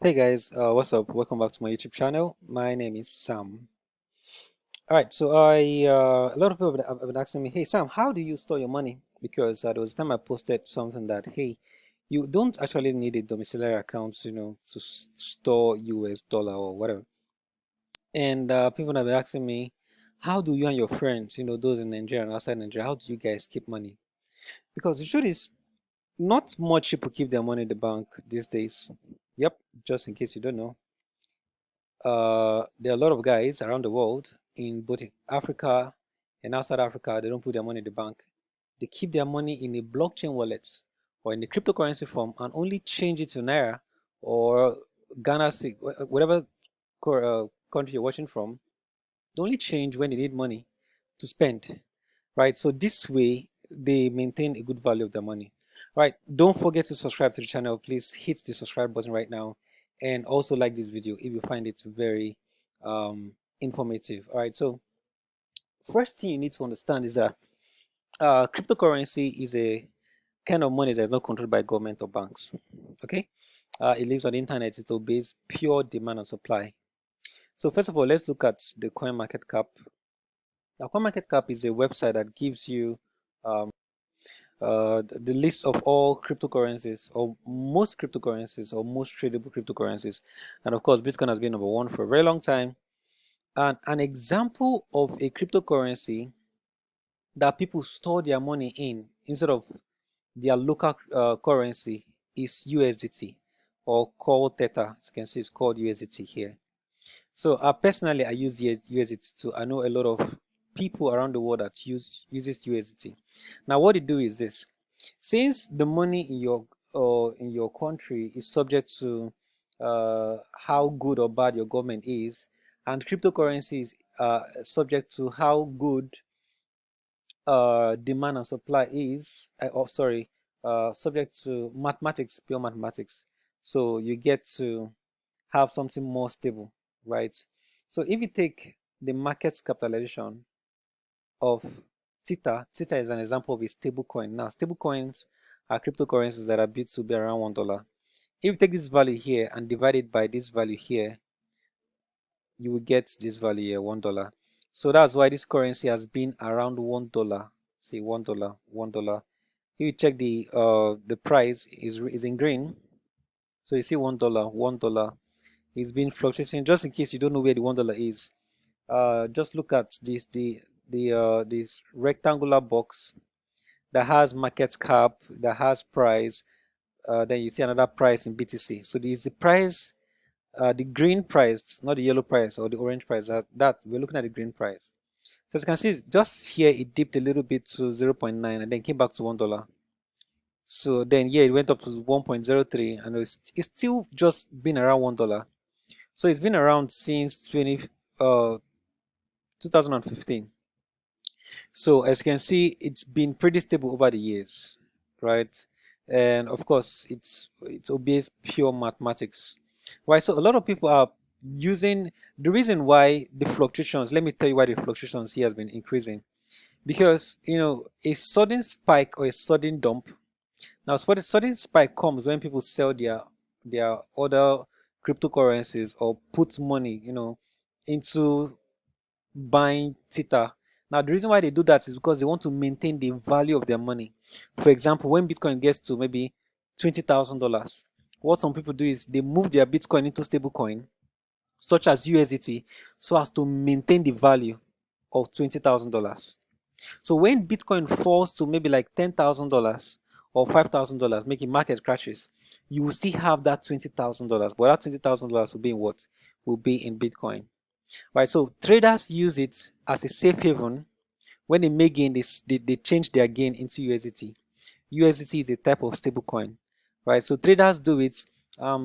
Hey guys, what's up? Welcome back to my YouTube channel. My name is Sam. All right, so a lot of people have been asking me, hey Sam, how do you store your money? Because there was a time I posted something that, hey, you don't actually need a domiciliary account, to store US dollar or whatever. And people have been asking me, how do you and your friends, those in Nigeria and outside Nigeria, how do you guys keep money? Because the truth is, not much people keep their money in the bank these days. Yep, just in case you don't know. There are a lot of guys around the world in both in Africa and outside Africa. They don't put their money in the bank. They keep their money in a blockchain wallet or in a cryptocurrency form and only change it to Naira or Ghana, whatever country you're watching from. They only change when they need money to spend, right? So this way they maintain a good value of their money, right? Don't forget to subscribe to the channel. Please hit the subscribe button right now, and also like this video if you find it very informative. All right, so first thing you need to understand is that cryptocurrency is a kind of money that's not controlled by government or banks. Okay, it lives on the internet. It obeys pure demand and supply. So first of all, let's look at the coin market cap. Now, coin market cap is a website that gives you um, the list of all cryptocurrencies or most cryptocurrencies or most tradable cryptocurrencies. And of course, Bitcoin has been number one for a very long time. And an example of a cryptocurrency that people store their money in instead of their local currency is USDT or called Theta. As you can see, it's called USDT here. So personally, I use USDT too. I know a lot of people around the world that uses USDT. Now, what they do is this: since the money in your country is subject to how good or bad your government is, and cryptocurrency is subject to how good demand and supply is, subject to mathematics, pure mathematics. So you get to have something more stable, right? So if you take the market capitalization of Theta is an example of a stable coin. Now, stable coins are cryptocurrencies that are built to be around $1. If you take this value here and divide it by this value here, you will get this value here, $1. So that's why this currency has been around $1. Say $1, $1. If you check the price is in green. So you see $1, $1. It's been fluctuating. Just in case you don't know where the $1 is, just look at this rectangular box that has market cap, that has price. Then you see another price in BTC. So this is the price, the green price, not the yellow price or the orange price. That we're looking at the green price. So as you can see, just here it dipped a little bit to 0.9 and then came back to $1. So then yeah, it went up to 1.03 and it's still just been around $1. So it's been around since 2015. So as you can see, it's been pretty stable over the years, right? And of course, it's obeys pure mathematics, right? So a lot of people are using the reason why the fluctuations. Let me tell you why the fluctuations here has been increasing, because a sudden spike or a sudden dump. Now, what a sudden spike comes when people sell their other cryptocurrencies or put money, into buying Theta. Now, the reason why they do that is because they want to maintain the value of their money. For example, when Bitcoin gets to maybe $20,000, what some people do is they move their Bitcoin into stablecoin, such as USDT, so as to maintain the value of $20,000. So when Bitcoin falls to maybe like $10,000 or $5,000, making market crashes, you will still have that $20,000, but that $20,000 will be in what? Will be in Bitcoin. Right, so traders use it as a safe haven. When they make gain, they change their gain into USDT. USDT is a type of stable coin, right? So traders do it.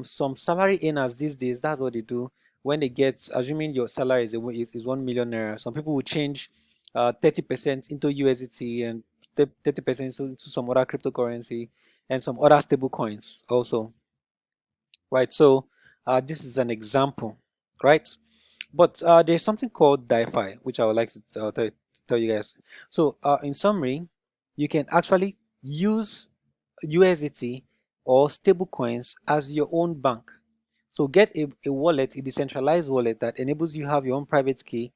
Some salary earners these days, that's what they do. When they get, assuming your salary is 1 million naira, some people will change 30% into USDT and 30% into some other cryptocurrency and some other stable coins also, right? So this is an example, right? But there's something called DeFi, which I would like to tell you guys. So in summary, you can actually use USDT or stable coins as your own bank. So get a wallet, a decentralized wallet that enables you have your own private key.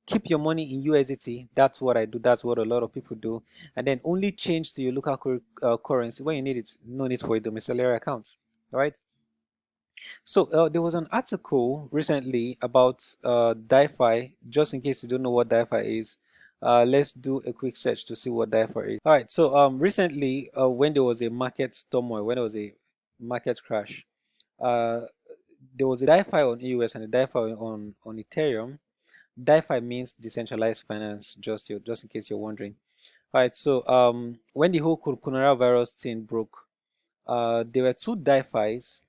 Keep your money in USDT. That's what I do. That's what a lot of people do. And then only change to your local currency when you need it. No need for a domiciliary account. All right. So there was an article recently about DeFi. Just in case you don't know what DeFi is, let's do a quick search to see what DeFi is. All right. So recently, when there was a market turmoil, when there was a market crash, uh, there was a DeFi on EOS and a DeFi on Ethereum. DeFi means decentralized finance. Just in case you're wondering. All right. So when the whole coronavirus thing broke, there were two DeFi's,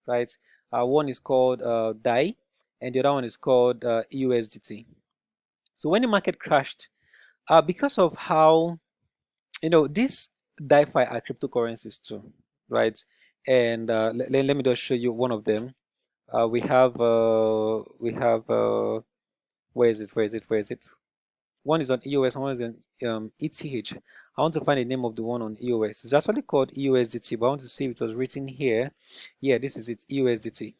right? One is called DAI, and the other one is called USDT. So when the market crashed, because of how these DeFi are cryptocurrencies too, right? And let me just show you one of them. We have where is it? Where is it? Where is it? One is on EOS, and one is on ETH. I want to find the name of the one on EOS. It's actually called EUSDT, but I want to see if it was written here. Yeah, this is it, EUSDT.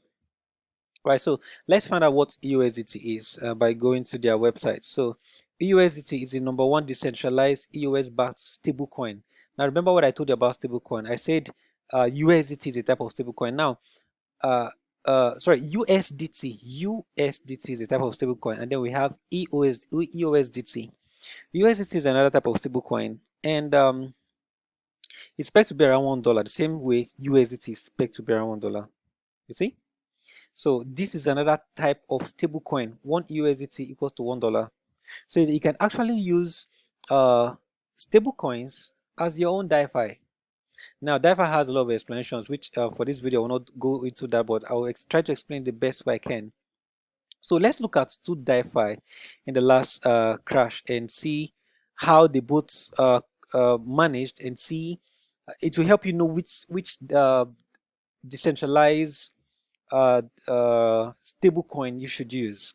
Right, so let's find out what EUSDT is by going to their website. So EUSDT is the number one decentralized EOS-backed stablecoin. Now remember what I told you about stablecoin. I said USDT is a type of stablecoin. Now, sorry, USDT is a type of stablecoin, and then we have EOSDT. USDT is another type of stablecoin, and it's expected to be around $1. The same way USDT is expected to be around $1. You see? So this is another type of stablecoin. One USDT equals to $1. So you can actually use stablecoins as your own DeFi. Now, DeFi has a lot of explanations, which for this video I will not go into that, but I will try to explain the best way I can. So let's look at two DeFi in the last crash and see how they both managed, and see it will help you know which decentralized stable coin you should use.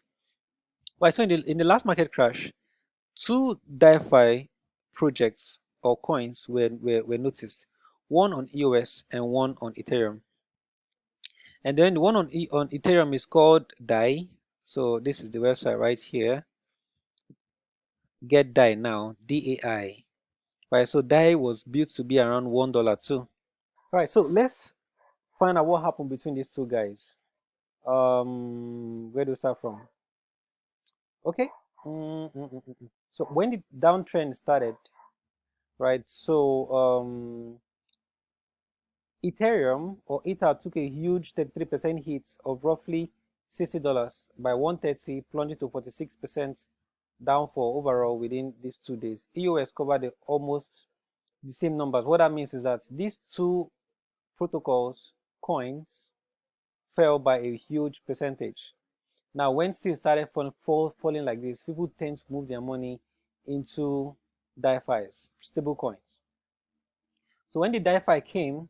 Right, so in the last market crash, two DeFi projects or coins were noticed, one on EOS and one on Ethereum. And then the one on Ethereum is called DAI. So this is the website right here. Get DAI now, DAI. Right, so DAI was built to be around $1 too. Right, so let's find out what happened between these two guys. Where do we start from? Okay. So when the downtrend started, right? So Ethereum or Ether took a huge 33% hit of roughly $60 by 130, plunging to 46% downfall overall within these 2 days. EOS covered almost the same numbers. What that means is that these two protocols, coins, fell by a huge percentage. Now, when steel started falling like this, people tend to move their money into DeFi's, stable coins. So when the DeFi came,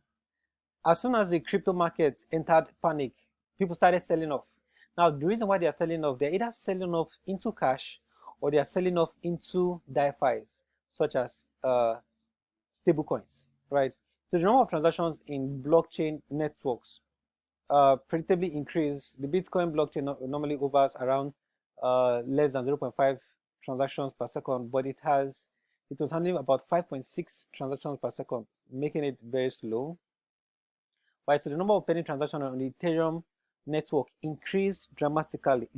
as soon as the crypto market entered panic, people started selling off. Now, the reason why they are selling off, they're either selling off into cash or they are selling off into DeFi's, such as stable coins, right? So the number of transactions in blockchain networks predictably increase. The Bitcoin blockchain normally hovers around less than 0.5 transactions per second, but it was handling about 5.6 transactions per second, making it very slow. Right, so the number of pending transactions on the Ethereum network increased dramatically.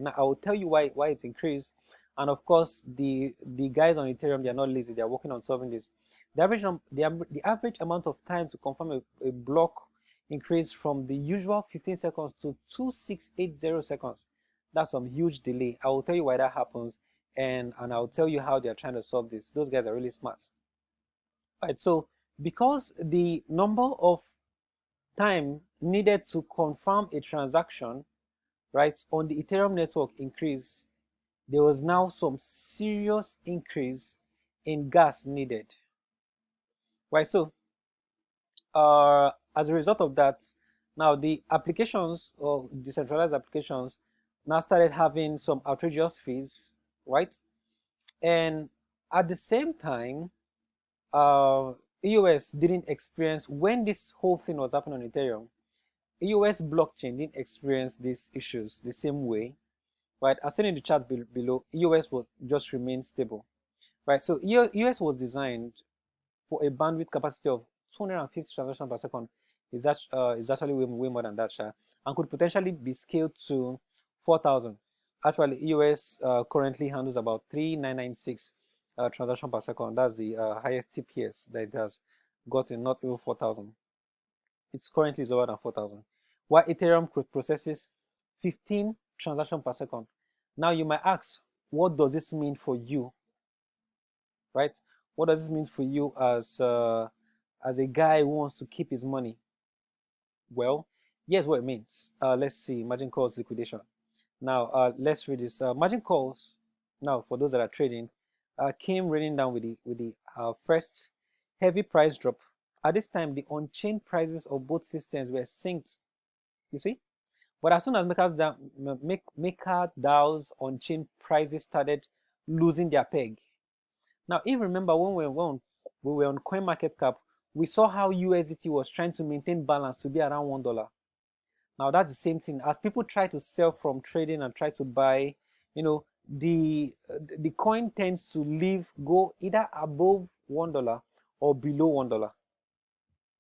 Now I will tell you why it increased, and of course the guys on Ethereum, they are not lazy; they are working on solving this. The average amount of time to confirm a block increased from the usual 15 seconds to 2680 seconds. That's some huge delay. I will tell you why that happens, and I'll tell you how they are trying to solve this. Those guys are really smart. All right, so because the number of time needed to confirm a transaction, right, on the Ethereum network increased, there was now some serious increase in gas needed, right? So as a result of that, now the applications or decentralized applications now started having some outrageous fees, right? And at the same time, EOS didn't experience, when this whole thing was happening on Ethereum, EOS blockchain didn't experience these issues the same way, right? As seen in the chart below, EOS will just remain stable, right? So EOS was designed for a bandwidth capacity of 250 transactions per second. Is actually way more than that, and could potentially be scaled to 4,000. Actually, EOS currently handles about 3,996 transactions per second. That's the highest TPS that it has gotten, not even 4,000. It's currently lower than 4,000. While Ethereum processes 15 transactions per second. Now you might ask, what does this mean for you, right? What does this mean for you as a guy who wants to keep his money? Well, here's what it means. Let's see, margin calls liquidation. Now, let's read this. Margin calls, now for those that are trading, came raining down with the first heavy price drop. At this time, the on-chain prices of both systems were synced. You see, but as soon as MakerDAO's on-chain prices started losing their peg. Now, if you remember when we were on CoinMarketCap, we saw how USDT was trying to maintain balance to be around $1. Now that's the same thing as people try to sell from trading and try to buy. You know, the coin tends to go either above $1 or below $1.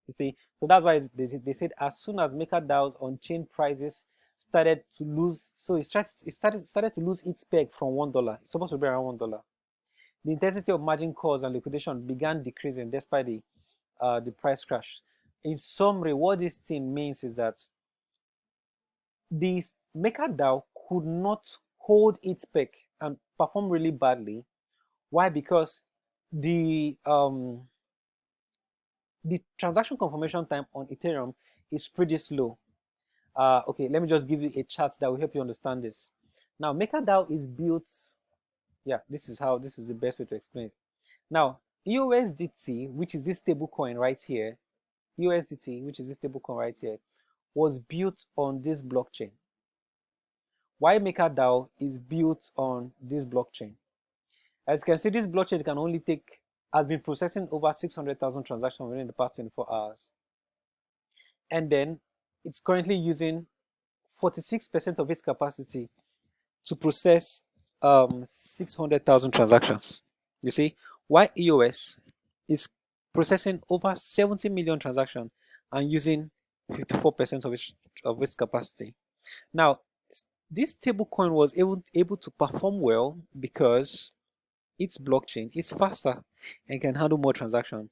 You see, so that's why they said as soon as MakerDAO's on-chain prices started to lose, so it started to lose its peg from $1. It's supposed to be around $1. The intensity of margin calls and liquidation began decreasing despite the price crash. In summary, what this thing means is that the MakerDAO could not hold its peg and perform really badly. Why? Because the transaction confirmation time on Ethereum is pretty slow. Okay, let me just give you a chart that will help you understand this. Now, MakerDAO is built. Yeah, this is the best way to explain it. Now, USDT, which is this stable coin right here, USDT, which is this stable coin right here, was built on this blockchain. Why MakerDAO is built on this blockchain? As you can see, this blockchain has been processing over 600,000 transactions within the past 24 hours. And then it's currently using 46% of its capacity to process 600,000 transactions. You see, why EOS is processing over 70 million transactions and using 54% of its capacity. Now, this stablecoin was able to perform well because its blockchain is faster and can handle more transactions.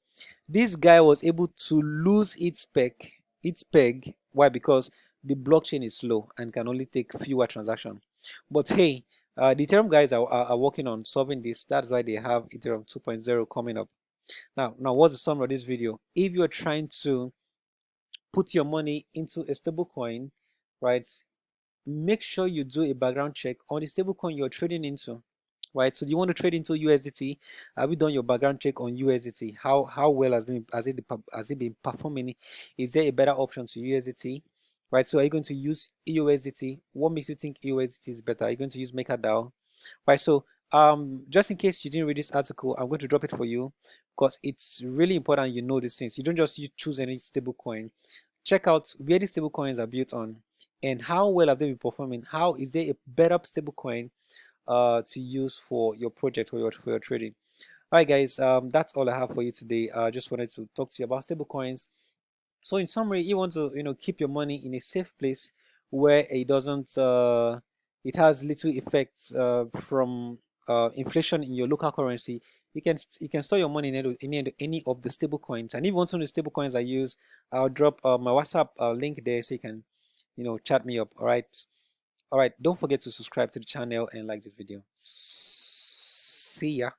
This guy was able to lose its peg. Why? Because the blockchain is slow and can only take fewer transactions. But hey, the Ethereum guys are working on solving this. That's why they have Ethereum 2.0 coming up. Now, what's the summary of this video? If you're trying to put your money into a stable coin, right, make sure you do a background check on the stable coin you're trading into. Right, so do you want to trade into USDT? Have you done your background check on USDT? How well has it been performing? Is there a better option to USDT? Right, so are you going to use USDT? What makes you think USDT is better? Are you going to use MakerDAO? Right, so just in case you didn't read this article, I'm going to drop it for you because it's really important you know these things. You don't just choose any stable coin. Check out where these stable coins are built on and how well have they been performing. How is there a better stable coin to use for your project or for your trading? All right, guys, that's all I have for you today. I just wanted to talk to you about stable coins. So in summary, you want to keep your money in a safe place where it doesn't it has little effects from inflation in your local currency. You can store your money in any of the stable coins. And if you want to know the stable coins I use, I'll drop my WhatsApp link there so you can chat me up. All right, don't forget to subscribe to the channel and like this video. See ya.